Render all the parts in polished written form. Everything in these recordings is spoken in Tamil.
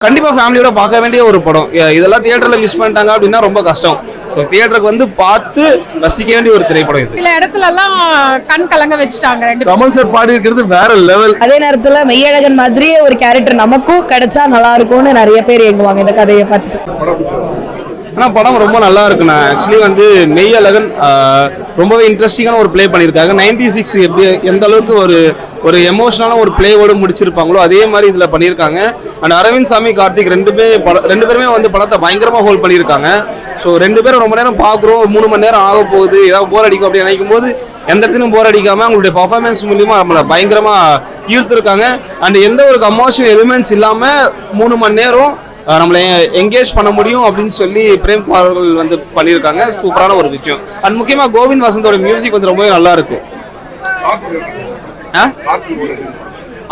கண்டிப்பா ஃபேமிலியோட பார்க்க வேண்டிய ஒரு படம். இதெல்லாம் தியேட்டர்ல மிஸ் பண்ணிட்டாங்க அப்படின்னா ரொம்ப கஷ்டம். ஸோ தியேட்டருக்கு வந்து பார்த்து ரசிக்க வேண்டிய ஒரு திரைப்படம் இது. சில இடத்துல எல்லாம் கண் கலங்க வச்சுட்டாங்க. கமல் சார் பாடி இருக்கிறது வேற லெவல். அதே நேரத்துல மெய்யழகன் மாதிரியே ஒரு கேரக்டர் நமக்கும் கிடைச்சா நல்லா இருக்கும்னு நிறைய பேர் ஏங்குவாங்க இந்த கதையை பார்த்துட்டு. ஆனால் படம் ரொம்ப நல்லா இருக்குண்ணா. ஆக்சுவலி வந்து மெய்யழகன் ரொம்பவே இன்ட்ரெஸ்டிங்கான ஒரு ப்ளே பண்ணியிருக்காங்க. 96 எப்படி எந்த அளவுக்கு ஒரு எமோஷனலான ஒரு பிளேவோடு முடிச்சிருப்பாங்களோ அதே மாதிரி இதில் பண்ணியிருக்காங்க. அண்ட் அரவிந்த் சாமி கார்த்திக் ரெண்டு பேருமே வந்து படத்தை பயங்கரமாக ஹோல்ட் பண்ணியிருக்காங்க. ஸோ ரெண்டு பேரும் ரொம்ப நேரம் பார்க்குறோம், 3 மணி நேரம் ஆக போகுது, ஏதாவது போர் அடிக்கும் அப்படின்னு நினைக்கும் போது எந்த இடத்துலையும் போர் அடிக்காமல் அவங்களுடைய பர்ஃபார்மன்ஸ் மூலியமா நம்மளை பயங்கரமாக ஈர்த்திருக்காங்க. அண்ட் எந்த ஒரு கமர்ஷியல் எலிமெண்ட்ஸ் இல்லாமல் 3 மணி நேரம் நம்மளை என்கேஜ் பண்ண முடியும் அப்படின்னு சொல்லி பிரேம்குமார் அவர்கள் வந்து பண்ணியிருக்காங்க. சூப்பரான ஒரு விஷயம். அண்ட் முக்கியமாக கோவிந்த் வசந்தோட மியூசிக் வந்து ரொம்பவே நல்லா இருக்கு.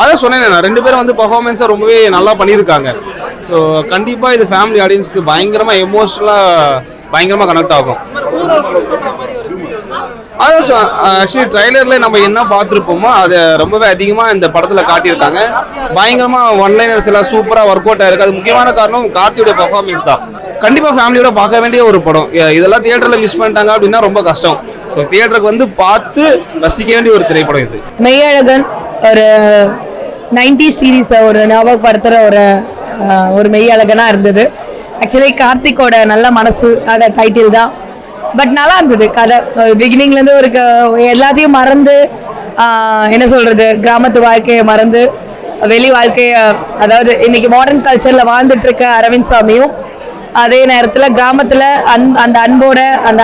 அதான் சொன்னேன், நான் 2 பேரும் வந்து பர்ஃபார்மன்ஸை ரொம்பவே நல்லா பண்ணியிருக்காங்க. ஸோ கண்டிப்பாக இது ஃபேமிலி ஆடியன்ஸ்க்கு பயங்கரமாக எமோஷ்னலாக பயங்கரமாக கனெக்ட் ஆகும். அதான் ஆக்சுவலி ட்ரைலரில் நம்ம என்ன பார்த்துருப்போமோ அதை ரொம்பவே அதிகமாக இந்த படத்தில் காட்டியிருக்காங்க. பயங்கரமாக ஒன்லைனர்ஸ் எல்லாம் சூப்பராக ஒர்க் அவுட் ஆயிருக்கு. அது முக்கியமான காரணம் கார்த்தியோட பர்ஃபார்மன்ஸ் தான். கண்டிப்பாக ஃபேமிலியோட பார்க்க வேண்டிய ஒரு படம். இதெல்லாம் தியேட்டரில் மிஸ் பண்ணிட்டாங்க அப்படின்னா ரொம்ப கஷ்டம். ஸோ தியேட்டருக்கு வந்து பார்த்து ரசிக்க வேண்டிய ஒரு திரைப்படம் இது. மெய்யழகன் ஒரு 90 சீரீஸை ஒரு ஞாபகப்படுத்துகிற ஒரு மெய்யழகனா இருந்தது. ஆக்சுவலி கார்த்திகோட நல்ல மனசு அந்த டைட்டில் தான். பட் நல்லா இருந்தது கதை. பிகினிங்லேருந்து எல்லாத்தையும் மறந்து என்ன சொல்றது, கிராமத்து வாழ்க்கையை மறந்து வெளி வாழ்க்கையை, அதாவது இன்னைக்கு மாடர்ன் கல்ச்சரில் வாழ்ந்துட்டு இருக்க அரவிந்த் சாமியும் அதே நேரத்தில் கிராமத்தில் அந்த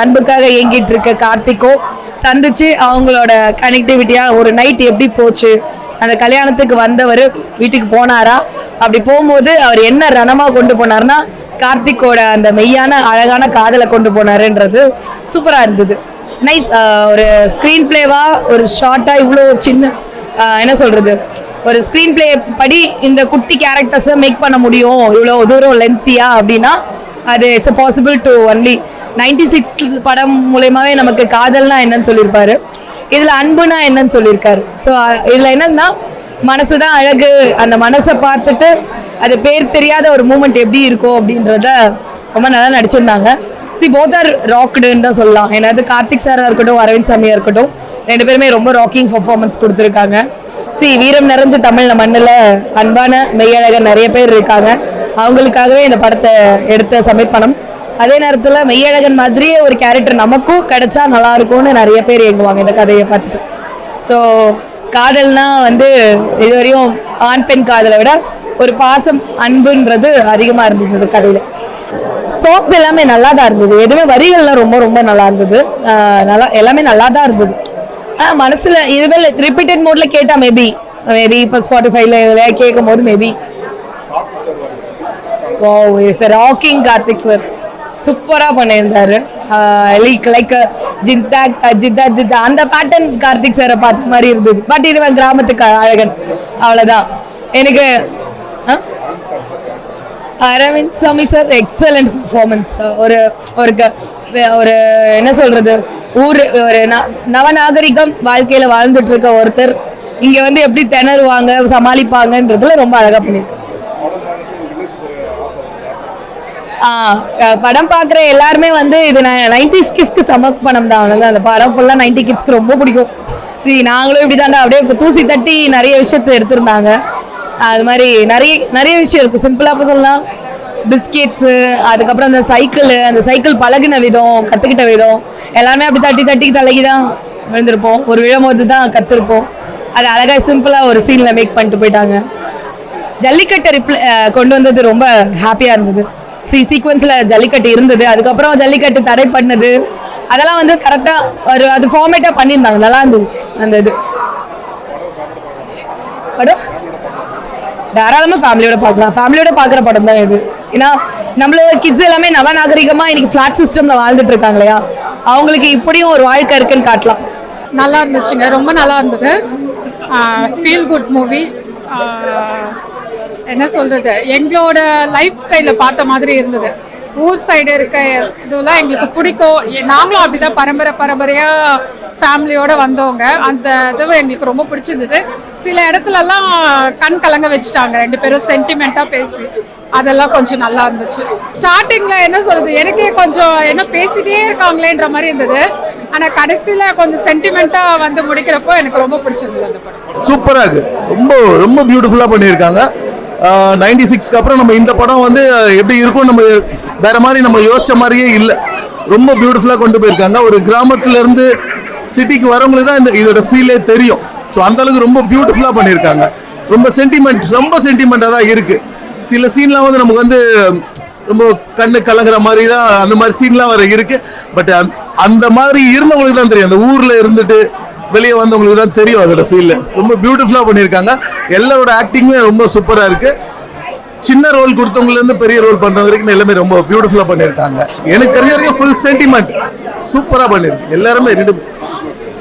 அன்புக்காக இயங்கிட்டு இருக்க கார்த்திக்கும் சந்திச்சு அவங்களோட கனெக்டிவிட்டியாக ஒரு நைட் எப்படி போச்சு, அந்த கல்யாணத்துக்கு வந்தவர் வீட்டுக்கு போனாரா, அப்படி போகும்போது அவர் என்ன ரணமாக கொண்டு போனார்னா கார்த்திக்கோட அந்த மெய்யான அழகான காதலை கொண்டு போனாருன்றது சூப்பராக இருந்தது. நைஸ். ஒரு ஸ்க்ரீன் பிளேவா ஒரு ஷார்ட்டாக இவ்வளோ சின்ன என்ன சொல்கிறது, ஒரு ஸ்க்ரீன் பிளே படி இந்த குட்டி கேரக்டர்ஸை மேக் பண்ண முடியும் இவ்வளோ தூரம் லென்த்தியா அப்படின்னா அது இட்ஸ் பாசிபிள் டு ஒன்லி 96 படம் மூலயமாவே நமக்கு காதல்னா என்னன்னு சொல்லியிருப்பாரு, இதில் அன்புனா என்னன்னு சொல்லியிருக்காரு. ஸோ இதில் என்னன்னா மனசு தான் அழகு, அந்த மனசை பார்த்துட்டு அது பேர் தெரியாத ஒரு மூமெண்ட் எப்படி இருக்கும் அப்படின்றத ரொம்ப நல்லா நடிச்சிருந்தாங்க. போத் ஆர் ராக்டுன்னு தான் சொல்லலாம். ஏன்னா கார்த்திக் சாராக இருக்கட்டும் அரவிந்த் சாமியாக இருக்கட்டும் 2 பேருமே ரொம்ப ராக்கிங் பர்ஃபார்மன்ஸ் கொடுத்துருக்காங்க. வீரம் நிறைஞ்ச தமிழ் மண்ணில் அன்பான மெய்யழகர் நிறைய பேர் இருக்காங்க. அவங்களுக்காகவே இந்த படத்தை எடுத்த சமர்ப்பணம். அதே நேரத்தில் மெய்யழகன் மாதிரியே ஒரு கேரக்டர் நமக்கும் கிடைச்சா நல்லா இருக்கும்னு நிறைய பேர் ஏங்குவாங்க இந்த கதையை பார்த்துட்டு. ஸோ காதல்னா வந்து இதுவரையும் ஆண் பெண் காதலை விட ஒரு பாசம் அன்புன்றது அதிகமாக இருந்தது கதையில். சாங்ஸ் எல்லாமே நல்லா தான் இருந்தது. எதுவுமே வரிகள்லாம் ரொம்ப ரொம்ப நல்லா இருந்தது. எல்லாமே நல்லா தான் இருந்தது. ஆனால் மனசில் இதுவே ரிப்பீட்டட் மோடில் கேட்டால் மேபி இப்போ Spotifyல கேட்கும் போது maybe oh is rocking Karthik sir சூப்பராக பண்ணியிருந்தாரு. லைக் ஜித்தா அந்த பேட்டர்ன் கார்த்திக் சாரை பார்த்த மாதிரி இருந்தது. பட் இது கிராமத்துக்கு அழகன் அவ்வளோதான். எனக்கு அரவிந்த் சாமி சார் எக்ஸலண்ட் பர்ஃபார்மன்ஸ். ஒரு என்ன சொல்றது, ஒரு நவநாகரிகம் வாழ்க்கையில வாழ்ந்துட்டு இருக்க ஒருத்தர் இங்க வந்து எப்படி திணறுவாங்க சமாளிப்பாங்கன்றதுல ரொம்ப அழகா பண்ணியிருக்காங்க. படம் பார்க்குற எல்லாருமே வந்து இது 90s கிட்ஸ்க்கு சமர்ப்பணம் தான். அவனுங்க அந்த படம் ஃபுல்லாக 90 கிட்ஸ்க்கு ரொம்ப பிடிக்கும். நாங்களும் இப்படி தாண்டா அப்படியே தூசி தட்டி நிறைய விஷயத்த எடுத்திருந்தாங்க. அது மாதிரி நிறைய விஷயம் இருக்குது. சிம்பிளாக இப்போ சொல்லலாம், பிஸ்கெட்ஸு, அதுக்கப்புறம் அந்த சைக்கிள் பழகின விதம், கற்றுக்கிட்ட விதம் எல்லாமே அப்படி தட்டி தட்டி தலைக்கு தான் விழுந்திருப்போம். ஒரு விழும்போது தான் கற்றுருப்போம். அது அழகாக சிம்பிளாக ஒரு சீனில் மேக் பண்ணிட்டு போயிட்டாங்க. ஜல்லிக்கட்டை கொண்டு வந்தது ரொம்ப ஹாப்பியாக இருந்தது. சீக்வன்ஸில் ஜல்லிக்கட்டு இருந்தது, அதுக்கப்புறம் ஜல்லிக்கட்டு தடை பண்ணது, அதெல்லாம் வந்து கரெக்டாக அது ஃபார்மேட்டாக பண்ணியிருந்தாங்க. நல்லா இருந்தது அந்த இது படம். தாராளமாக ஃபேமிலியோட பார்க்கலாம். ஃபேமிலியோட பார்க்குற படம் தான் இது. ஏன்னா நம்மளோட கிட்ஸ் எல்லாமே நவநாகரிகமாக இன்னைக்கு ஃப்ளாட் சிஸ்டமில் வாழ்ந்துட்டு இருக்காங்க இல்லையா, அவங்களுக்கு இப்படியும் ஒரு வாழ்க்கை இருக்குன்னு காட்டலாம். நல்லா இருந்துச்சுங்க, ரொம்ப நல்லா இருந்தது. Feel good movie. என்ன சொல்கிறது, எங்களோட லைஃப் ஸ்டைலில் பார்த்த மாதிரி இருந்தது. ஊர் சைடு இருக்க இதெல்லாம் எங்களுக்கு பிடிக்கும். நாங்களும் அப்படி தான் பரம்பரையாக ஃபேமிலியோடு வந்தவங்க. அந்த இதுவும் எங்களுக்கு ரொம்ப பிடிச்சிருந்தது. சில இடத்துலலாம் கண் கலங்க வச்சுட்டாங்க 2 பேரும் சென்டிமெண்ட்டாக பேசி. அதெல்லாம் கொஞ்சம் நல்லா இருந்துச்சு. ஸ்டார்டிங்ல என்ன சொல்றது, எனக்கே கொஞ்சம் என்ன பேசிட்டே இருக்காங்களேன்ற மாதிரி இருந்தது. ஆனா கடைசியில கொஞ்சம் சென்டிமெண்டா வந்து முடிக்கிறப்போ எனக்கு ரொம்ப பிடிச்சிருந்தது அந்த படம். சூப்பரா இருக்கு, ரொம்ப ரொம்ப பியூட்டிஃபுல்லா பண்ணியிருக்காங்க. 96க்கு அப்புறம் நம்ம இந்த படம் வந்து எப்படி இருக்கும், நம்ம வேற மாதிரி நம்ம யோசிச்ச மாதிரியே இல்லை, ரொம்ப பியூட்டிஃபுல்லா கொண்டு போயிருக்காங்க. ஒரு கிராமத்துல இருந்து சிட்டிக்கு வரவங்களுக்கு தான் இதோட ஃபீலே தெரியும். ஸோ அந்த அளவுக்கு ரொம்ப பியூட்டிஃபுல்லா பண்ணியிருக்காங்க. ரொம்ப சென்டிமெண்டா தான் இருக்கு. சில சீன்லாம் வந்து நமக்கு வந்து ரொம்ப கண்ணு கலங்குற மாதிரி தான் அந்த மாதிரி சீன்லாம் வர இருக்கு. பட் அந்த மாதிரி இருந்தவங்களுக்கு தான் தெரியும், அந்த ஊர்ல இருந்துட்டு வெளியே வந்தவங்களுக்கு தான் தெரியும் அதோட ஃபீல். ரொம்ப பியூட்டிஃபுல்லா பண்ணியிருக்காங்க. எல்லாரோட ஆக்டிங்குமே ரொம்ப சூப்பரா இருக்கு. சின்ன ரோல் கொடுத்தவங்கள இருந்து பெரிய ரோல் பண்றவங்க வரைக்கும் எல்லாமே ரொம்ப பியூட்டிஃபுல்லா பண்ணியிருக்காங்க. எனக்கு தெரிஞ்ச வரைக்கும் ஃபுல் சென்டிமெண்ட் சூப்பரா பண்ணிருக்கு. எல்லாருமே ரெண்டு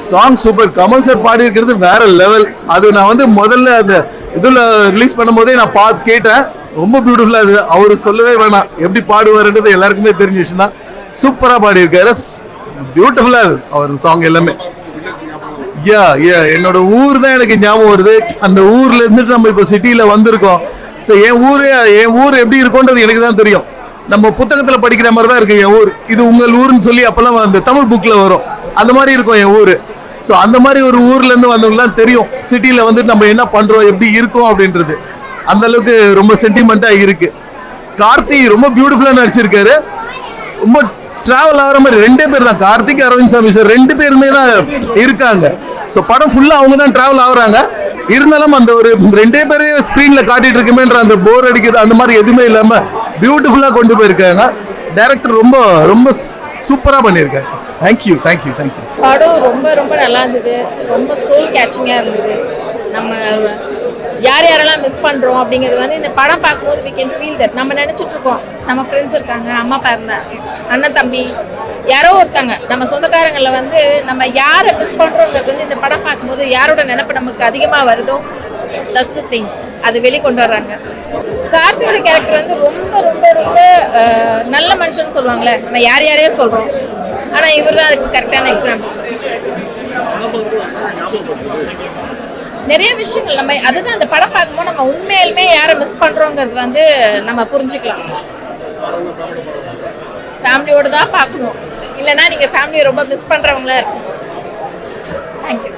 சாங் சூப்பர். கமல் சார் பாடி இருக்கிறது வேற லெவல். அது நான் வந்து முதல்ல அந்த இதுல ரிலீஸ் பண்ணும்போதே நான் கேட்டேன். ரொம்ப பியூட்டிஃபுல்லா இது. அவரு சொல்லவே வேணாம், எப்படி பாடுவாருன்றது எல்லாருக்குமே தெரிஞ்ச விஷயம் தான். சூப்பரா பாடி இருக்காரு, பியூட்டிஃபுல்லா இருக்கு அவர் சாங் எல்லாமே. என்னோட ஊர் தான் எனக்கு ஞாபகம் வருது. அந்த ஊர்ல இருந்துட்டு நம்ம இப்ப சிட்டியில வந்திருக்கோம். ஸோ என் ஊர் எப்படி இருக்கும்ன்றது எனக்கு தான் தெரியும். நம்ம புத்தகத்துல படிக்கிற மாதிரி தான் இருக்கு என் ஊர். இது உங்கள் ஊர்னு சொல்லி அப்பெல்லாம் அந்த தமிழ் புக்ல வரும், அந்த மாதிரி இருக்கும் என் ஊர். ஸோ அந்த மாதிரி ஒரு ஊர்ல இருந்து வந்தவங்கலாம் தெரியும் சிட்டியில வந்துட்டு நம்ம என்ன பண்றோம், எப்படி இருக்கோம் அப்படின்றது. அந்த அளவுக்கு ரொம்ப சென்டிமெண்டா இருக்கு. கார்த்தி ரொம்ப பியூட்டிஃபுல்லா நடிச்சிருக்காரு. ரொம்ப டிராவல் ஆகிற மாதிரி ரெண்டே பேர் தான், கார்த்திக் அரவிந்த் சாமி சார் ரெண்டு பேருமே தான் இருக்காங்க. ஸோ படம் ஃபுல்லா அவங்க தான் டிராவல் ஆகுறாங்க. இருந்தாலும் அந்த ஒரு ரெண்டே பேரே ஸ்கிரீன்ல காட்டிட்டு இருக்குமேன்ற அந்த போர் அடிக்கிறது அந்த மாதிரி எதுவுமே இல்லாம பியூட்டிஃபுல்லா கொண்டு போயிருக்காங்க. டைரக்டர் ரொம்ப ரொம்ப சூப்பரா பண்ணியிருக்காரு. தேங்க்யூ. படம் ரொம்ப ரொம்ப நல்லா இருந்தது. ரொம்ப சோல் கேட்சிங்காக இருந்தது. நம்ம யாரெல்லாம் மிஸ் பண்ணுறோம் அப்படிங்கிறது வந்து இந்த படம் பார்க்கும்போது we can feel that. நம்ம நினச்சிட்டு இருக்கோம் நம்ம ஃப்ரெண்ட்ஸ் இருக்காங்க, அம்மா அப்பா இருந்தாங்க, அண்ணன் தம்பி யாரோ ஒருத்தாங்க, நம்ம சொந்தக்காரங்களில் வந்து நம்ம யாரை மிஸ் பண்ணுறோங்கிறது வந்து இந்த படம் பார்க்கும்போது யாரோட நினைப்பு நமக்கு அதிகமாக வருதோ தட்ஸ் தி திங். அது வெளிக்கொண்டு வர்றாங்க. கார்த்தியோட கேரக்டர் வந்து ரொம்ப ரொம்ப ரொம்ப நல்ல மனுஷன்னு சொல்லுவாங்களே, நம்ம யாரையோ சொல்கிறோம், ஆனால் இவர் தான் அதுக்கு கரெக்டான எக்ஸாம்பிள். நிறைய விஷயங்கள் நம்ம அதுதான் அந்த படம் பார்க்கும்போது நம்ம உண்மையிலுமே யாரை மிஸ் பண்ணுறோங்கிறது வந்து நம்ம புரிஞ்சுக்கலாம். ஃபேமிலியோடு தான் பார்க்கணும், இல்லைன்னா நீங்கள் ஃபேமிலியை ரொம்ப மிஸ் பண்ணுறவங்களா இருக்கும். தேங்க்யூ.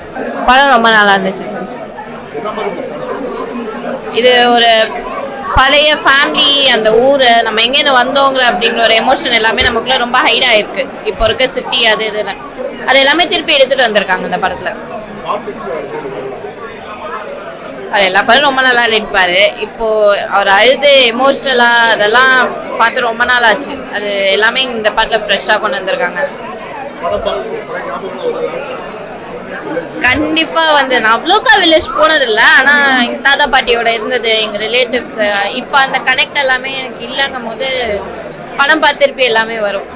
படம் ரொம்ப நல்லா இருந்துச்சு. இது ஒரு பழைய ஃபேமிலி, அந்த ஊர், நம்ம எங்கேருந்து வந்தோங்கிற அப்படிங்கிற ஒரு எமோஷன் எல்லாமே நமக்குள்ள ரொம்ப ஹைட் ஆயிருக்கு. இப்போ இருக்க சிட்டி அது இதுன்னு அது எல்லாமே திருப்பி எடுத்துட்டு வந்திருக்காங்க இந்த படத்துல. அவர் எல்லா படம் ரொம்ப நல்லா நடிப்பாரு. இப்போ அவர் அழுது எமோஷனலா அதெல்லாம் பார்த்து ரொம்ப நாள் ஆச்சு. அது எல்லாமே இந்த பாட்டுல ஃப்ரெஷ்ஷாக கொண்டு வந்திருக்காங்க. கண்டிப்பா வந்து நான் அவ்வளோக்கா வில்லேஜ் போனதில்லை, ஆனா எங்க தாத்தா பாட்டியோட இருந்தது, எங்க ரிலேட்டிவ்ஸ். இப்போ அந்த கனெக்ட் எல்லாமே எனக்கு இல்லைங்கும் போது படம் பார்த்து திருப்பி எல்லாமே வரும்.